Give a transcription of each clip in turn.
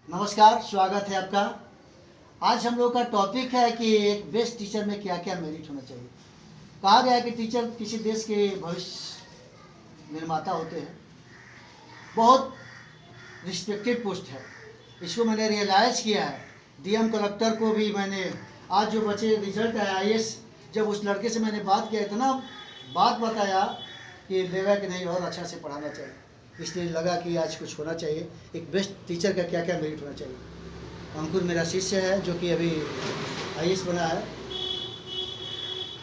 नमस्कार, स्वागत है आपका। आज हम लोग का टॉपिक है कि एक बेस्ट टीचर में क्या क्या मेरिट होना चाहिए। कहा गया है कि टीचर किसी देश के भविष्य निर्माता होते हैं। बहुत रिस्पेक्टेड पोस्ट है, इसको मैंने रियलाइज़ किया है। डीएम कलेक्टर को भी मैंने आज जो बच्चे रिजल्ट आया आईएएस, जब उस लड़के से मैंने बात किया, इतना बात बताया कि लगा कि नहीं और अच्छा से पढ़ाना चाहिए। इसलिए लगा कि आज कुछ होना चाहिए, एक बेस्ट टीचर का क्या क्या मेरिट होना चाहिए। अंकुर मेरा शिष्य है जो कि अभी आईएएस बना है,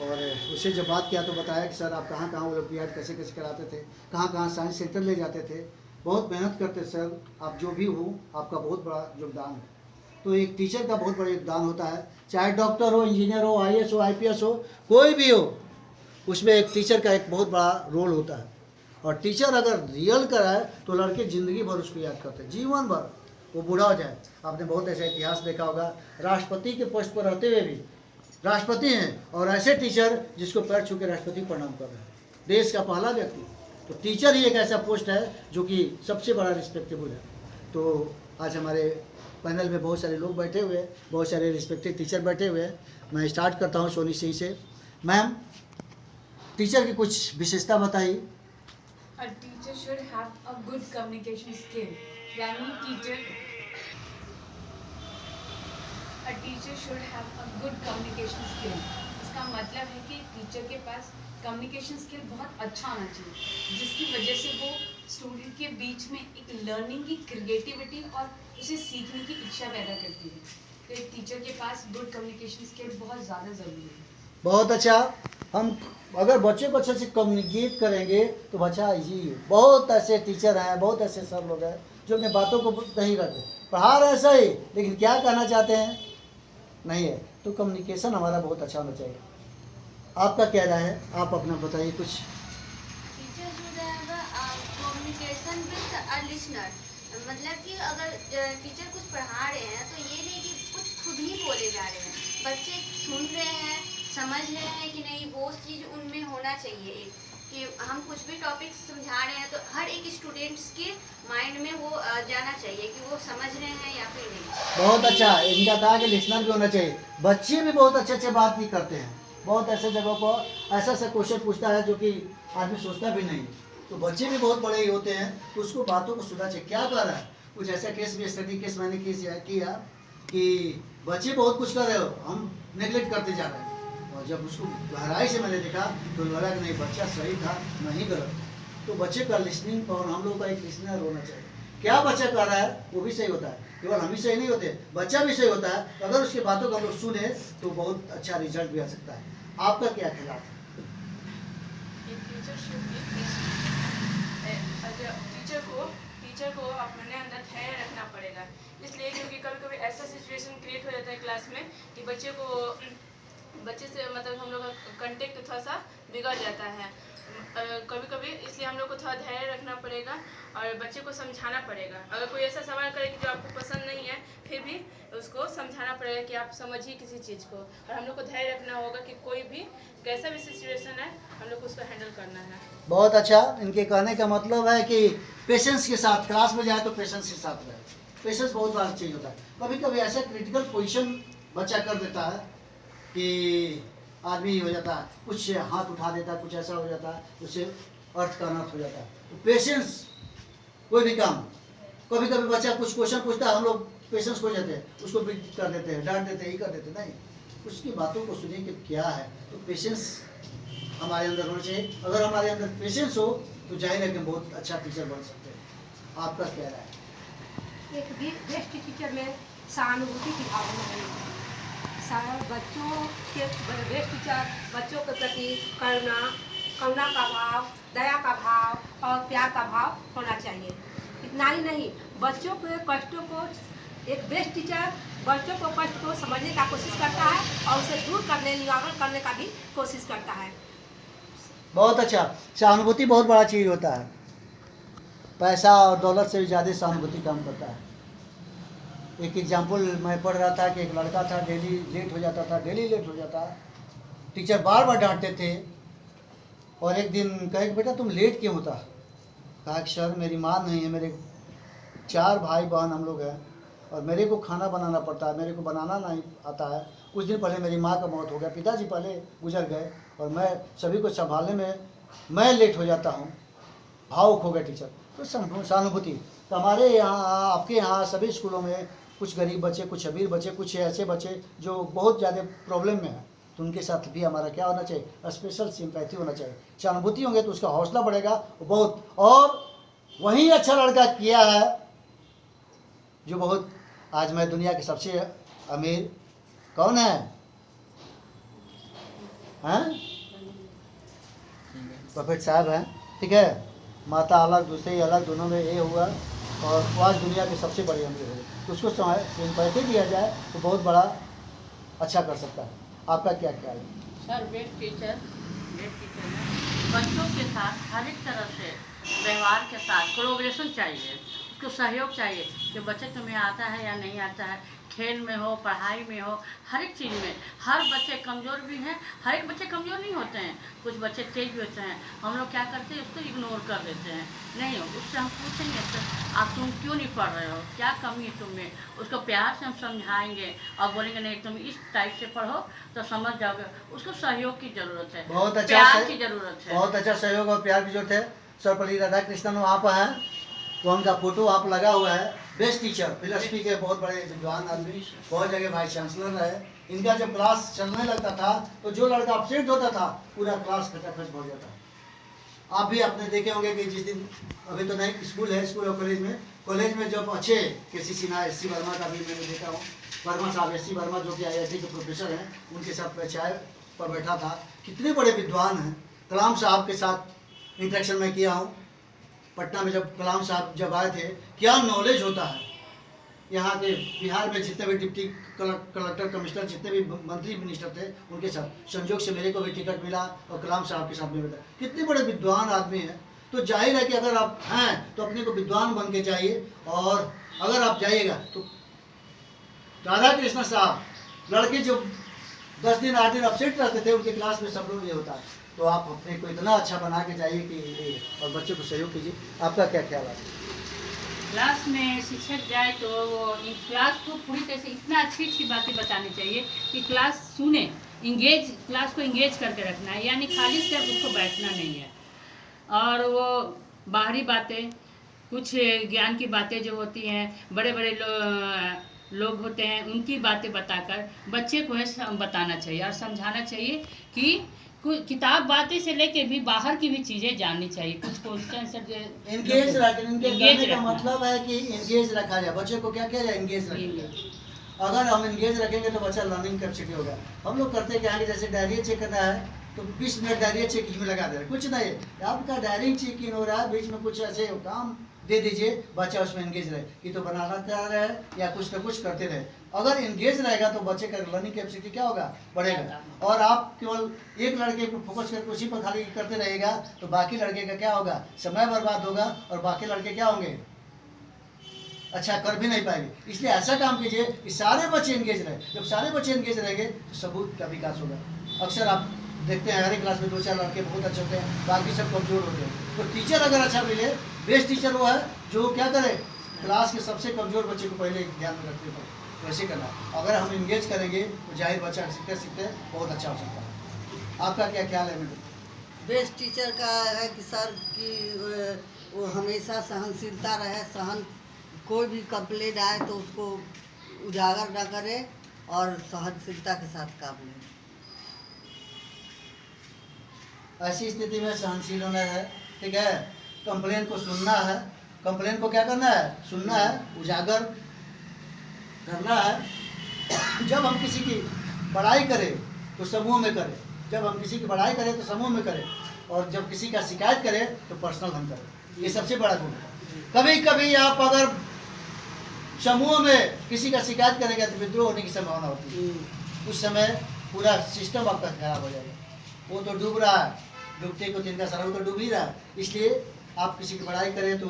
और उससे जब बात किया तो बताया कि सर आप कहाँ कहाँ ओलंपियाड कैसे कैसे कराते थे, कहाँ कहाँ साइंस सेंटर ले जाते थे, बहुत मेहनत करते सर, आप जो भी हो आपका बहुत बड़ा योगदान है। तो एक टीचर का बहुत बड़ा योगदान होता है, चाहे डॉक्टर हो, इंजीनियर हो, आईएएस हो, आईपीएस हो, कोई भी हो, उसमें एक टीचर का एक बहुत बड़ा रोल होता है। और टीचर अगर रियल कराए तो लड़के ज़िंदगी भर उसको याद करते हैं, जीवन भर, वो बूढ़ा हो जाए। आपने बहुत ऐसा इतिहास देखा होगा, राष्ट्रपति के पोस्ट पर रहते हुए भी राष्ट्रपति हैं, और ऐसे टीचर जिसको पैर छू के राष्ट्रपति प्रणाम कर रहे हैं, देश का पहला व्यक्ति। तो टीचर ही एक ऐसा पोस्ट है जो कि सबसे बड़ा रिस्पेक्टेबल है। तो आज हमारे पैनल में बहुत सारे लोग बैठे हुए हैं, बहुत सारे रिस्पेक्टेड टीचर बैठे हुए हैं। मैं स्टार्ट करता हूँ सोनी सिंह से। मैम, टीचर की कुछ विशेषता बताइए। A teacher should have a good communication skill. यानी a teacher should have a good communication skill. इसका मतलब है कि टीचर के पास कम्युनिकेशन स्किल बहुत अच्छा होना चाहिए, जिसकी वजह से वो स्टूडेंट के बीच में एक लर्निंग की क्रिएटिविटी और उसे सीखने की इच्छा पैदा करती है। तो एक टीचर के पास गुड कम्युनिकेशन स्किल बहुत ज़्यादा ज़रूरी है। बहुत अच्छा। हम अगर बच्चे को अच्छे से कम्युनिकेट करेंगे तो बच्चा इजी। बहुत ऐसे टीचर हैं, बहुत ऐसे सर लोग हैं जो अपने बातों को नहीं रखते, पढ़ा रहे सही लेकिन क्या कहना चाहते हैं नहीं है। तो कम्युनिकेशन हमारा बहुत अच्छा होना चाहिए। आपका क्या राय है, आप अपना बताइए कुछ। Teacher should have communication with a listener. मतलब कि अगर टीचर कुछ पढ़ा रहे हैं तो ये नहीं कि कुछ खुद ही बोले जा रहे हैं, बच्चे सुन रहे हैं, समझ रहे हैं कि नहीं, वो चीज़ उनमें होना चाहिए। एक कि हम कुछ भी टॉपिक समझा रहे हैं तो हर एक स्टूडेंट्स के माइंड में वो जाना चाहिए कि वो समझ रहे हैं या फिर नहीं। बहुत अच्छा, इनका कहा कि लिसनर भी होना चाहिए। बच्चे भी बहुत अच्छे अच्छे बात भी करते हैं, बहुत ऐसे जगहों पर ऐसा ऐसा क्वेश्चन पूछता है जो कि आदमी सोचता भी नहीं। तो बच्चे भी बहुत बड़े ही होते हैं, तो उसको बातों को सुनना चाहिए, क्या कर रहा है। कुछ ऐसा केस भी स्टडी केस मैंने किया कि बच्चे बहुत कुछ कर रहे हो, हम नेगलेक्ट करते जा रहे हैं। और जब उसको गहराई से मैंने देखा तो लगा कि नहीं, बच्चा सही था, नहीं गलत। तो बच्चे का लिसनिंग, और हम लोग का एक लिसनर होना चाहिए। क्या बच्चा कर रहा है वो भी सही होता है, केवल हम ही सही नहीं होते, बच्चा भी सही होता है। तो अगर उसकी बातों को हम लोग सुने तो बहुत अच्छा रिजल्ट भी आ सकता है। आपका क्या ख्याल है। टीचर को अपने अंदर धैर्य रखना पड़ेगा, इसलिए क्योंकि कभी कभी ऐसा सिचुएशन क्रिएट हो जाता है क्लास में कि बच्चे से मतलब हम लोग का कंटेक्ट थोड़ा सा बिगड़ जाता है कभी कभी। इसलिए हम लोग को थोड़ा धैर्य रखना पड़ेगा और बच्चे को समझाना पड़ेगा। अगर कोई ऐसा सवाल करे कि जो आपको पसंद नहीं है, फिर भी उसको समझाना पड़ेगा कि आप समझिए किसी चीज़ को। और हम लोग को धैर्य रखना होगा कि कोई भी कैसा भी सिचुएशन है, हम लोग को उसको हैंडल करना है। बहुत अच्छा। इनके कहने का मतलब है कि पेशेंस के साथ क्लास में जाए तो पेशेंस के साथ रहे। पेशेंस बहुत बड़ा चीज़ होता है। कभी कभी ऐसा क्रिटिकल पोजीशन बच्चा कर देता है कि आदमी हो जाता है, कुछ हाथ उठा देता है, कुछ ऐसा हो जाता है, उससे अर्थ का अनर्थ हो जाता है। तो पेशेंस, कोई भी काम, कभी कभी बच्चा कुछ क्वेश्चन पूछता है, हम लोग पेशेंस खो जाते हैं, उसको भी कर देते हैं, डांट देते हैं, ये कर देते हैं। नहीं, उसकी बातों को सुनिए कि क्या है। तो पेशेंस हमारे अंदर होना चाहिए। अगर हमारे अंदर पेशेंस हो तो जाहिर है कि हम बहुत अच्छा टीचर बन सकते हैं। आपका क्या राय है। एक बेस्ट टीचर में सहानुभूति की भावना है। बच्चों के बेस्ट टीचर बच्चों के प्रति करुणा का भाव, दया का भाव और प्यार का भाव होना चाहिए। इतना ही नहीं, बच्चों के कष्टों को, एक बेस्ट टीचर बच्चों को कष्ट को समझने का कोशिश करता है और उसे दूर करने, निवारण करने का भी कोशिश करता है। बहुत अच्छा। सहानुभूति बहुत बड़ा चीज़ होता है। पैसा और दौलत से भी ज़्यादा सहानुभूति काम करता है। एक एग्जाम्पल मैं पढ़ रहा था कि एक लड़का था, डेली लेट हो जाता। टीचर बार बार डांटते थे, और एक दिन कहे कि बेटा तुम लेट क्यों होता। कहा कि सर मेरी माँ नहीं है, मेरे 4 भाई बहन हम लोग हैं, और मेरे को खाना बनाना पड़ता है, मेरे को बनाना नहीं आता है। कुछ दिन पहले मेरी माँ का मौत हो गया, पिताजी पहले गुजर गए और मैं सभी को संभालने में मैं लेट हो जाता हूँ, भावुक हो गया टीचर। तो सहानुभूति तो हमारे यहाँ, आपके यहाँ सभी स्कूलों में कुछ गरीब बच्चे, कुछ अमीर बच्चे, कुछ ऐसे बच्चे जो बहुत ज़्यादा प्रॉब्लम में हैं, तो उनके साथ भी हमारा क्या होना चाहिए, स्पेशल सिंपैथी होना चाहिए। सहानुभूति होंगे तो उसका हौसला बढ़ेगा बहुत। और वही अच्छा लड़का किया है जो बहुत, आज मैं दुनिया के सबसे अमीर कौन है, हैं? बफेट साहब हैं, ठीक है। माता अलग, दूसरे अलग, दोनों में ये हुआ और वो आज दुनिया के सबसे बड़े अमीर हुए। तो उसको सिंपैथी दिया जाए तो बहुत बड़ा अच्छा कर सकता है। आपका क्या ख्याल है? सर बेस्ट टीचर बच्चों के साथ हर एक तरह से व्यवहार के साथ कोलैबोरेशन चाहिए, उसको सहयोग चाहिए कि बच्चे तुम्हें आता है या नहीं आता है, खेल में हो, पढ़ाई में हो, हर एक चीज़ में। हर बच्चे कमज़ोर भी हैं, हर एक बच्चे कमज़ोर नहीं होते हैं, कुछ बच्चे तेज भी होते हैं। हम लोग क्या करते हैं, उसको इग्नोर कर देते हैं। नहीं, उससे हम पूछेंगे सर आप तुम क्यों नहीं पढ़ रहे हो, क्या कमी है तुम में, उसको प्यार से हम समझाएंगे और बोलेंगे नहीं तुम इस टाइप से पढ़ो तो समझ जाओगे। उसको सहयोग की ज़रूरत है, बहुत अच्छा, प्यार की ज़रूरत है, बहुत अच्छा सहयोग और प्यार की जरूरत है। सर्वपल्ली राधाकृष्णन वहाँ पर हैं, तो उनका फोटो आप लगा हुआ है। बेस्ट टीचर, फिलोसफी के बहुत बड़े विद्वान आदमी, बहुत जगह वाइस चांसलर रहे। इनका जब क्लास चलने लगता था तो जो लड़का अपसेट होता था पूरा क्लास खचाखच भर जाता। आप भी आपने देखे होंगे कि जिस दिन, अभी तो नहीं स्कूल है, स्कूल और कॉलेज में जब अच्छे KC सिन्हा, SC वर्मा का भी मैंने देखा हूँ, वर्मा साहब SC वर्मा जो कि IIT के प्रोफेसर हैं, उनके साथ मैं चाय पर बैठा था। कितने बड़े विद्वान हैं। कलाम साहब के साथ इंटरेक्शन में किया हूँ पटना में, जब कलाम साहब जब आए थे, क्या नॉलेज होता है। यहाँ के बिहार में जितने भी डिप्टी कलेक्टर, कमिश्नर, जितने भी मंत्री मिनिस्टर थे, उनके साथ संजोग से मेरे को भी टिकट मिला और कलाम साहब के साथ में बैठा। कितने बड़े विद्वान आदमी हैं। तो जाहिर है कि अगर आप हैं तो अपने को विद्वान बन के जाइए, और अगर आप जाइएगा तो राधा कृष्ण साहब लड़के जो 10 दिन 8 दिन अपसेट रहते थे, उनके क्लास में सब लोग ये होता है। तो आप अपने को इतना अच्छा बना के जाइए कि और बच्चों को सहयोग कीजिए। आपका क्या ख्याल है? क्लास में शिक्षक जाए तो वो क्लास को पूरी तरह से इतना अच्छी अच्छी बातें बतानी चाहिए कि क्लास सुने, इंगेज, क्लास को इंगेज करके रखना है, यानी खाली सिर्फ उसको बैठना नहीं है। और वो बाहरी बातें, कुछ ज्ञान की बातें जो होती हैं, बड़े बड़े लोग होते हैं, उनकी बातें बताकर बच्चे को है बताना चाहिए और समझाना चाहिए कि किताब बातें से लेके भी बाहर की भी चीज़ें जाननी चाहिए। कुछ क्वेश्चन से इंगेज रखने का मतलब है कि इंगेज रखा जाए बच्चे को। क्या किया जाए? इंगेज रखें। अगर हम इंगेज रखेंगे तो बच्चा लर्निंग कैपेसिटी होगा। हम लोग करते क्या है कि जैसे डायरी चेक करना है तो 20 मिनट डायरी चेकिंग में लगा दे रहे, कुछ नहीं, आपका डायरी चेकिंग हो रहा है, बीच में कुछ ऐसे काम दे दीजिए, बच्चा उसमें इंगेज रहे, कि तो बनाना चाह रहे हैं या कुछ ना कुछ करते रहे। अगर इंगेज रहेगा तो बच्चे का लर्निंग कैपेसिटी क्या होगा? बढ़ेगा। और आप केवल एक लड़के को फोकस करके उसी पर खाली करते रहेगा तो बाकी लड़के का क्या होगा? समय बर्बाद होगा और बाकी लड़के क्या होंगे? अच्छा कर भी नहीं पाएंगे। इसलिए ऐसा काम कीजिए कि सारे बच्चे इंगेज रहे। जब सारे बच्चे इंगेज रहेंगे तो सबूत का विकास होगा। अक्सर आप देखते हैं हर एक क्लास में 2-4 लड़के बहुत अच्छे होते हैं, बाकी सब कमजोर होते हैं। तो टीचर अगर अच्छा मिले, बेस्ट टीचर वो है जो क्या करे, क्लास के सबसे कमजोर बच्चे को पहले ध्यान में रखते हैं, वैसे करना। अगर हम इंगेज करेंगे तो जाहिर बच्चा सीखते सीखते बहुत अच्छा हो सकता है। आपका क्या ख्याल है मैडम? बेस्ट टीचर का है कि सर कि वो हमेशा सहनशीलता रहे, कोई भी कंप्लेंट आए तो उसको उजागर न करे और सहनशीलता के साथ काम लें। ऐसी स्थिति में सहनशील होना है, ठीक है। कंप्लेन को सुनना है, कंप्लेन को क्या करना है? सुनना है, उजागर करना है। जब हम किसी की बड़ाई करें तो समूह में करें, जब हम किसी की बड़ाई करें तो समूह में करें, और जब किसी का शिकायत करें तो पर्सनल हम करें। ये सबसे बड़ा गुण है। कभी कभी आप अगर समूह में किसी का शिकायत करेंगे तो विद्रोह होने की संभावना होती है। उस समय पूरा सिस्टम आपका खराब हो जाएगा। वो तो डूब रहा है, डूबते को तिनका सर, वो तो डूब ही रहा है। इसलिए आप किसी की बड़ाई करें तो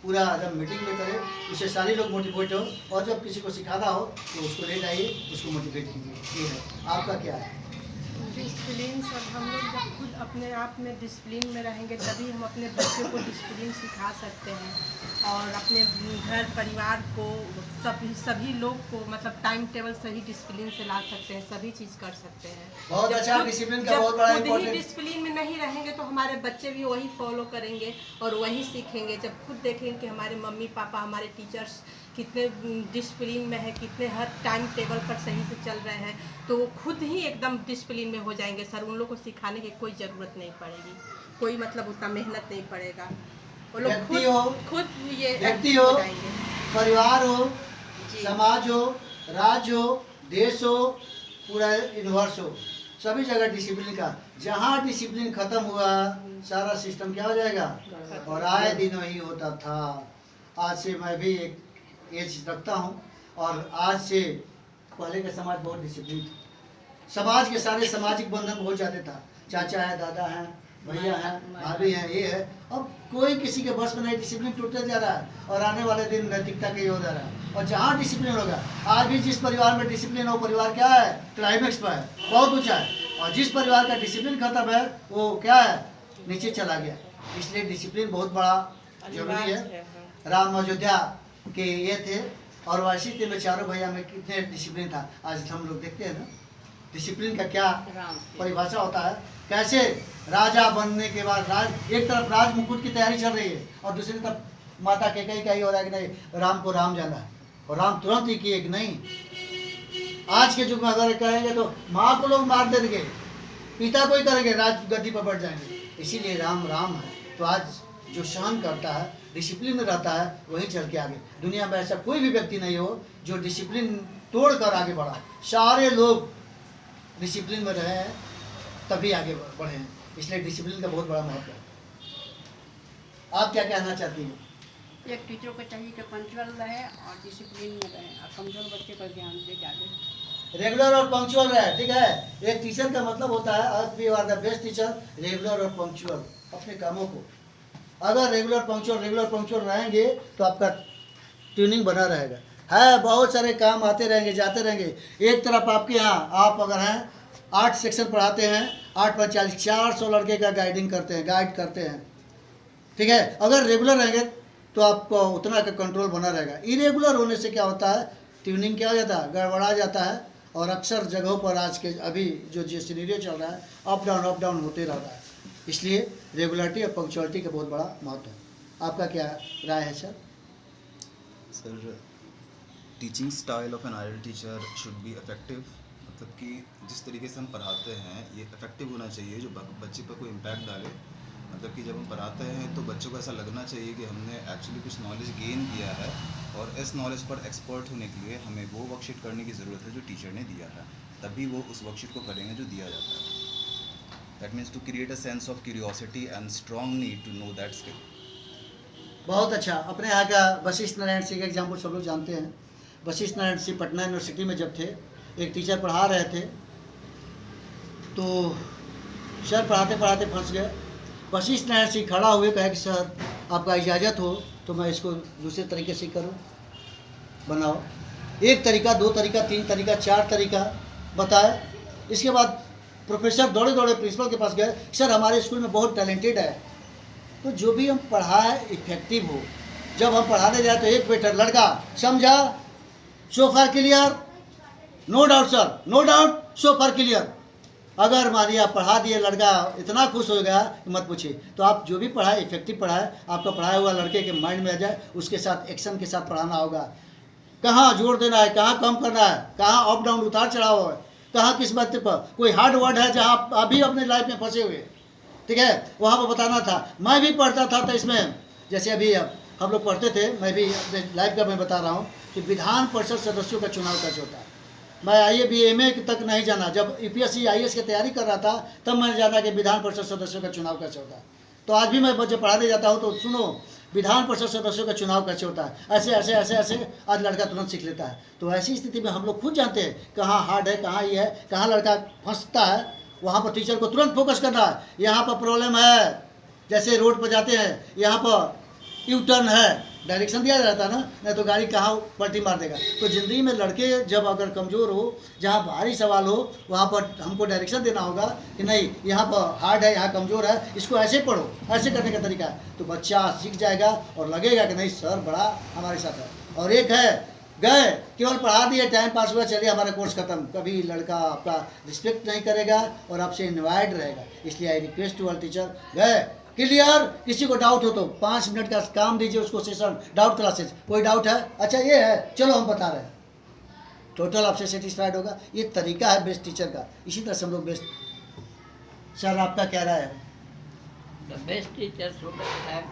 पूरा जब मीटिंग में करें, उससे सारे लोग मोटिवेट हो, और जब किसी को सिखाना हो तो उसको ले जाइए, उसको मोटिवेट कीजिए। ये है। आपका क्या है? डिसिप्लिन सर, हम लोग जब खुद अपने आप में डिसिप्लिन में रहेंगे तभी हम अपने बच्चों को डिसिप्लिन सिखा सकते हैं। और अपने घर परिवार को सभी लोग को मतलब टाइम टेबल सही डिसिप्लिन से ला सकते हैं, सभी चीज़ कर सकते हैं। बहुत अच्छा, डिसिप्लिन का बहुत बड़ा जब खुद ही इम्पोर्टेंट। डिसिप्लिन में नहीं रहेंगे तो हमारे बच्चे भी वही फॉलो करेंगे और वही सीखेंगे। जब खुद देखेंगे कि हमारे मम्मी पापा, हमारे टीचर्स कितने डिसिप्लिन में है, कितने हर टाइम टेबल पर सही से चल रहे हैं, तो वो खुद ही एकदम डिसिप्लिन में हो जाएंगे सर। उन लोग को सिखाने की कोई ज़रूरत नहीं पड़ेगी, कोई मतलब उतना मेहनत नहीं पड़ेगा। वो लोग खुद ये व्यक्ति हो, परिवार हो, समाज हो, राज्य हो, देश हो, पूरा यूनिवर्स हो, सभी जगह डिसिप्लिन का, जहाँ डिसिप्लिन खत्म हुआ सारा सिस्टम क्या हो जाएगा। और आए दिन वही होता था। आज से मैं भी एक एज रखता हूँ और आज से पहले का समाज बहुत डिसिप्लिन था। समाज के सारे सामाजिक बंधन बहुत ज़्यादा था। चाचा है, दादा हैं, भैया हैं, भाभी हैं, ये है। अब कोई किसी के बस में नहीं, डिसिप्लिन टूटते जा रहा है और आने वाले दिन नैतिकता के हो जा रहा है। और जहाँ डिसिप्लिन होगा, आज भी जिस परिवार में डिसिप्लिन हो, परिवार क्या है, क्लाइमेक्स पर है, बहुत ऊंचा है। और जिस परिवार का डिसिप्लिन खत्म है वो क्या है, नीचे चला गया। इसलिए डिसिप्लिन बहुत बड़ा जरूरी है। राम अयोध्या के ये थे और वासी में चारों भैया में कितने डिसिप्लिन था। आज हम लोग देखते हैं ना डिसिप्लिन का क्या परिभाषा होता है। कैसे राजा बनने के बाद एक तरफ राज मुकुट की तैयारी चल रही है और दूसरी तरफ माता कैकेयी का ही हो रहा है कि नहीं राम को राम जाना है, और राम तुरंत ही किए कि नहीं। आज के युग में अगर कहेंगे तो माँ को लोग मार देंगे, पिता को ही करेंगे, राज गद्दी पर बैठ जाएंगे। इसीलिए राम राम है। तो आज जो सहन करता है, डिसिप्लिन में रहता है, वही चल के आगे। दुनिया में ऐसा कोई भी व्यक्ति नहीं हो जो डिसिप्लिन तोड़ कर आगे बढ़ा। सारे लोग डिसिप्लिन में रहे हैं तभी आगे बढ़े हैं। इसलिए डिसिप्लिन का बहुत बड़ा महत्व है। आप क्या कहना चाहती हैं? एक टीचर को चाहिए कि पंक्चुअल रहे और डिसिप्लिन में रहे और कमजोर बच्चे पर ध्यान दे ज़्यादा। रेगुलर और पंक्चुअल रहे, ठीक है। एक टीचर का मतलब होता है आप you are the best teacher, regular और पंक्चुअल अपने कामों को। अगर रेगुलर पंक्चुअल रहेंगे तो आपका ट्यूनिंग बना रहेगा। है बहुत सारे काम आते रहेंगे, जाते रहेंगे। एक तरफ आपके यहाँ आप अगर हैं 8 सेक्शन पढ़ाते हैं, 8 पर 40 400 लड़के का गाइड करते हैं, ठीक है। अगर रेगुलर रहेंगे तो आपको उतना का कंट्रोल बना रहेगा। इरेगुलर होने से क्या होता है, ट्यूनिंग क्या हो जाता है, गड़बड़ा जाता है। और अक्सर जगहों पर आज के अभी जो सिनेरियो चल रहा है, अप डाउन होते रह रहा है। इसलिए रेगुलरिटी और पंक्चुअलिटी का बहुत बड़ा महत्व है। आपका क्या राय है sir? Sir, teaching style of an ideal teacher should be effective. मतलब कि जिस तरीके से हम पढ़ाते हैं ये इफेक्टिव होना चाहिए, जो बच्चे पर कोई इम्पैक्ट डाले। मतलब कि जब हम पढ़ाते हैं तो बच्चों को ऐसा लगना चाहिए कि हमने एक्चुअली कुछ नॉलेज गेन किया है और इस नॉलेज पर एक्सपर्ट होने के लिए हमें वो वर्कशीट करने की ज़रूरत है जो टीचर ने दिया है, तभी वो उस वर्कशीट को करेंगे जो दिया जाता है। That means to create a sense of curiosity and strong need to know that skill. बहुत अच्छा। अपने यहाँ का वशिष्ठ नारायण सिंह का एग्जाम्पल सब लोग जानते हैं। वशिष्ठ नारायण सिंह पटना यूनिवर्सिटी में जब थे, एक टीचर पढ़ा रहे थे तो सर पढ़ाते पढ़ाते फंस गए। वशिष्ठ नारायण सिंह खड़ा हुए, कहे कि सर आपका इजाज़त हो तो मैं इसको दूसरे तरीके से करूं, बनाओ। 1 तरीका, 2 तरीका, 3 तरीका, 4 तरीका बताया। इसके बाद प्रोफेसर दौड़े दौड़े प्रिंसिपल के पास गए, सर हमारे स्कूल में बहुत टैलेंटेड है, तो जो भी हम पढ़ाए इफेक्टिव हो। जब हम पढ़ाने जाए तो एक बेटा लड़का समझा, so far clear, no doubt sir, no doubt, so far clear. अगर मानिए आप पढ़ा दिए, लड़का इतना खुश हो गया कि मत पूछिए। तो आप जो भी पढ़ाए इफेक्टिव पढ़ाए, आपका पढ़ाया हुआ लड़के के माइंड में आ जाए, उसके साथ एक्शन के साथ पढ़ाना होगा। कहाँ जोर देना है, कहाँ कम करना है, कहाँ अप डाउन उतार चढ़ाव है, कहाँ किस बात पर कोई हार्ड वर्ड है जहाँ आप अभी अपने लाइफ में फंसे हुए, ठीक है, वहाँ पर बताना था। मैं भी पढ़ता था तो इसमें जैसे अभी हम लोग पढ़ते थे, मैं भी अपने लाइफ का मैं बता रहा हूँ कि विधान परिषद सदस्यों का चुनाव कैसे होता है। मैं IAS BA तक नहीं जाना, जब UPSC IAS की तैयारी कर रहा था तब मैंने जाना कि विधान परिषद सदस्यों का चुनाव कैसे होता है। तो आज भी मैं जब पढ़ाने जाता हूँ तो सुनो विधान परिषद सदस्यों का चुनाव कैसे होता है, ऐसे ऐसे ऐसे ऐसे आज लड़का तुरंत सीख लेता है। तो ऐसी स्थिति में हम लोग खुद जानते हैं कहाँ हार्ड है, कहाँ ये है, कहाँ लड़का फंसता है, वहाँ पर टीचर को तुरंत फोकस करना है। यहाँ पर प्रॉब्लम है, जैसे रोड पर जाते हैं, यहाँ पर U टर्न है, डायरेक्शन दिया जाता है ना, नहीं तो गाड़ी कहाँ पलटी मार देगा। तो ज़िंदगी में लड़के जब अगर कमज़ोर हो, जहाँ भारी सवाल हो, वहाँ पर हमको डायरेक्शन देना होगा कि नहीं यहाँ पर हार्ड है, यहाँ कमज़ोर है, इसको ऐसे पढ़ो, ऐसे करने का तरीका है। तो बच्चा सीख जाएगा और लगेगा कि नहीं सर बड़ा हमारे साथ है। और एक है गए केवल पढ़ा दिए, टाइम पास हुआ, चलिए हमारा कोर्स खत्म, कभी लड़का आपका रिस्पेक्ट नहीं करेगा और आपसे इन्वाइट रहेगा। इसलिए I request to all teacher, गए क्लियर, किसी को डाउट हो तो 5 मिनट का काम दीजिए उसको, सेशन डाउट क्लासेस, कोई डाउट है, अच्छा ये है, चलो हम बता रहे हैं, टोटल आपसे सेटिस्फाइड होगा। ये तरीका है बेस्ट टीचर का, इसी तरह से हम लोग बेस्ट। सर आपका क्या राय है? The best teacher should have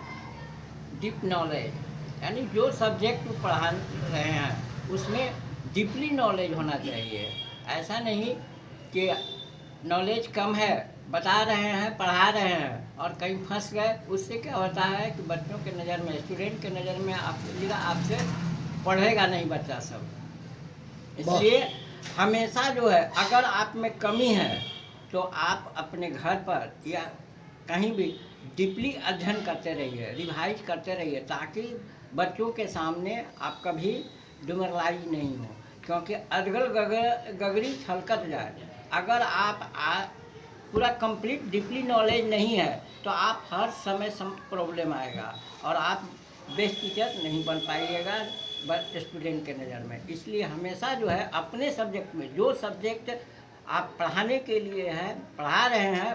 deep knowledge, यानी जो सब्जेक्ट पढ़ा रहे हैं उसमें डीपली नॉलेज होना चाहिए। ऐसा नहीं कि नॉलेज कम है, बता रहे हैं, पढ़ा रहे हैं और कहीं फंस गए। उससे क्या होता है कि बच्चों के नज़र में, स्टूडेंट के नज़र में आपसे पढ़ेगा नहीं बच्चा सब। इसलिए हमेशा जो है, अगर आप में कमी है तो आप अपने घर पर या कहीं भी डीपली अध्ययन करते रहिए, रिवाइज करते रहिए, ताकि बच्चों के सामने आप कभी डिमोरलाइज नहीं हो। क्योंकि अगल गगरी छलकत जाए। अगर आप पूरा कंप्लीट डीपली नॉलेज नहीं है तो आप हर समय प्रॉब्लम आएगा और आप बेस्ट टीचर नहीं बन पाइएगा स्टूडेंट के नज़र में। इसलिए हमेशा जो है अपने सब्जेक्ट में, जो सब्जेक्ट आप पढ़ाने के लिए हैं, पढ़ा रहे हैं,